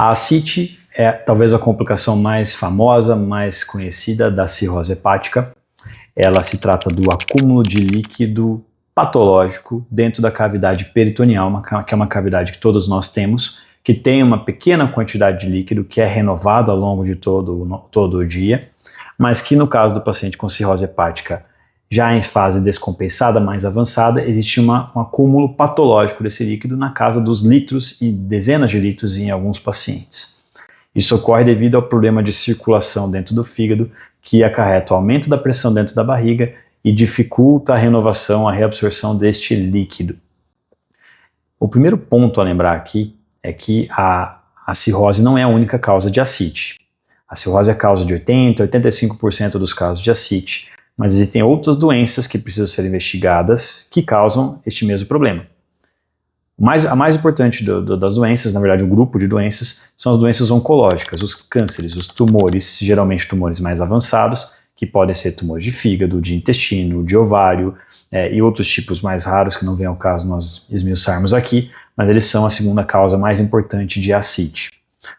A ascite é talvez a complicação mais famosa, mais conhecida da cirrose hepática. Ela se trata do acúmulo de líquido patológico dentro da cavidade peritoneal, que é uma cavidade que todos nós temos, que tem uma pequena quantidade de líquido que é renovado ao longo de todo o dia, mas que no caso do paciente com cirrose hepática, já em fase descompensada, mais avançada, existe um acúmulo patológico desse líquido na casa dos litros e dezenas de litros em alguns pacientes. Isso ocorre devido ao problema de circulação dentro do fígado, que acarreta o aumento da pressão dentro da barriga e dificulta a renovação, a reabsorção deste líquido. O primeiro ponto a lembrar aqui é que a cirrose não é a única causa de ascite. A cirrose é a causa de 80% a 85% dos casos de ascite, mas existem outras doenças que precisam ser investigadas que causam este mesmo problema. A mais importante das doenças, na verdade o grupo de doenças, são as doenças oncológicas, os cânceres, os tumores, geralmente tumores mais avançados, que podem ser tumores de fígado, de intestino, de ovário e outros tipos mais raros que não vem ao caso nós esmiuçarmos aqui, mas eles são a segunda causa mais importante de ascite.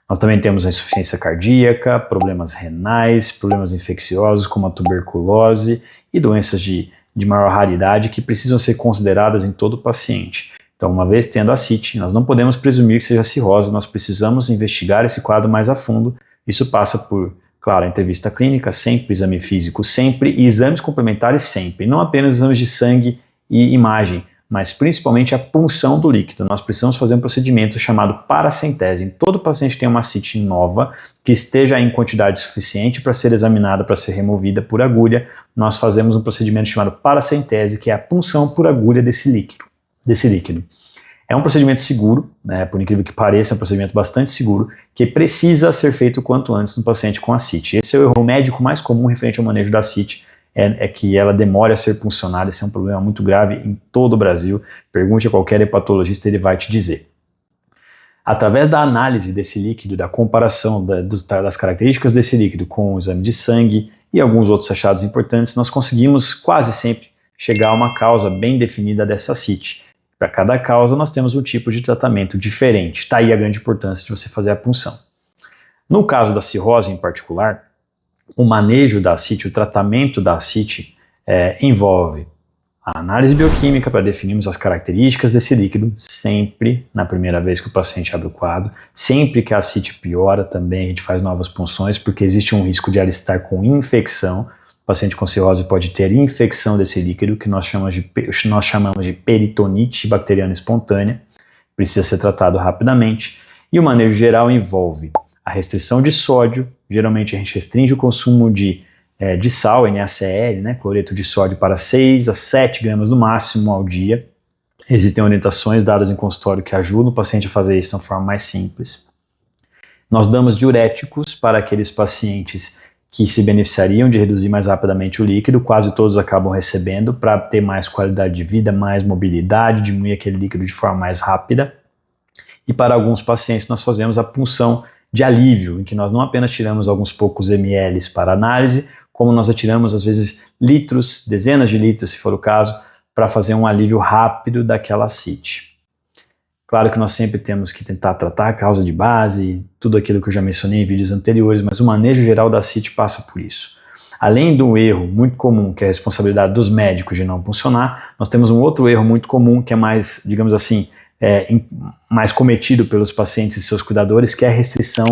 Nós também temos a insuficiência cardíaca, problemas renais, problemas infecciosos como a tuberculose e doenças de maior raridade que precisam ser consideradas em todo paciente. Então, uma vez tendo ascite, nós não podemos presumir que seja cirrose, nós precisamos investigar esse quadro mais a fundo. Isso passa por, claro, a entrevista clínica, sempre, exame físico, sempre, e exames complementares sempre, não apenas exames de sangue e imagem, mas principalmente a punção do líquido. Nós precisamos fazer um procedimento chamado paracentese. Todo paciente tem uma ascite nova que esteja em quantidade suficiente para ser examinada, para ser removida por agulha. Nós fazemos um procedimento chamado paracentese, que é a punção por agulha desse líquido. É um procedimento seguro, né, por incrível que pareça, é um procedimento bastante seguro, que precisa ser feito o quanto antes no paciente com ascite. Esse é o erro médico mais comum referente ao manejo da ascite, é que ela demore a ser puncionada. Esse é um problema muito grave em todo o Brasil. Pergunte a qualquer hepatologista, ele vai te dizer. Através da análise desse líquido, da comparação das características desse líquido com o exame de sangue e alguns outros achados importantes, nós conseguimos quase sempre chegar a uma causa bem definida dessa ascite. Para cada causa nós temos um tipo de tratamento diferente. Está aí a grande importância de você fazer a punção. No caso da cirrose em particular, o manejo da ascite, o tratamento da ascite envolve a análise bioquímica para definirmos as características desse líquido, sempre na primeira vez que o paciente abre o quadro, sempre que a ascite piora também a gente faz novas punções, porque existe um risco de ela estar com infecção. O paciente com cirrose pode ter infecção desse líquido, que nós chamamos de peritonite bacteriana espontânea, precisa ser tratado rapidamente, e o manejo geral envolve a restrição de sódio. Geralmente a gente restringe o consumo de sal, NaCl, né, cloreto de sódio, para 6 a 7 gramas no máximo ao dia. Existem orientações dadas em consultório que ajudam o paciente a fazer isso de uma forma mais simples. Nós damos diuréticos para aqueles pacientes que se beneficiariam de reduzir mais rapidamente o líquido, quase todos acabam recebendo para ter mais qualidade de vida, mais mobilidade, diminuir aquele líquido de forma mais rápida. E para alguns pacientes nós fazemos a punção de alívio, em que nós não apenas tiramos alguns poucos ml para análise, como nós atiramos às vezes litros, dezenas de litros se for o caso, para fazer um alívio rápido daquela ascite. Claro que nós sempre temos que tentar tratar a causa de base, tudo aquilo que eu já mencionei em vídeos anteriores, mas o manejo geral da ascite passa por isso. Além do erro muito comum, que é a responsabilidade dos médicos de não puncionar, nós temos um outro erro muito comum, que é mais, digamos assim, mais cometido pelos pacientes e seus cuidadores, que é a restrição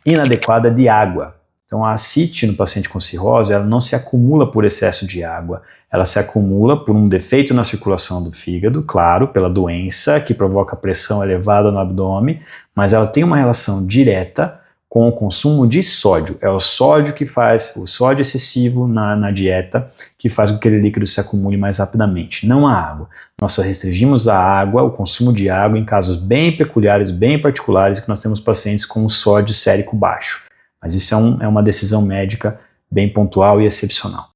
inadequada de água. Então a ascite no paciente com cirrose, ela não se acumula por excesso de água, ela se acumula por um defeito na circulação do fígado, claro, pela doença que provoca pressão elevada no abdômen, mas ela tem uma relação direta com o consumo de sódio. É o sódio que faz, o sódio excessivo na dieta, que faz com que aquele líquido se acumule mais rapidamente, não a água. Nós só restringimos a água, o consumo de água, em casos bem peculiares, bem particulares, que nós temos pacientes com sódio sérico baixo. Mas isso é uma decisão médica bem pontual e excepcional.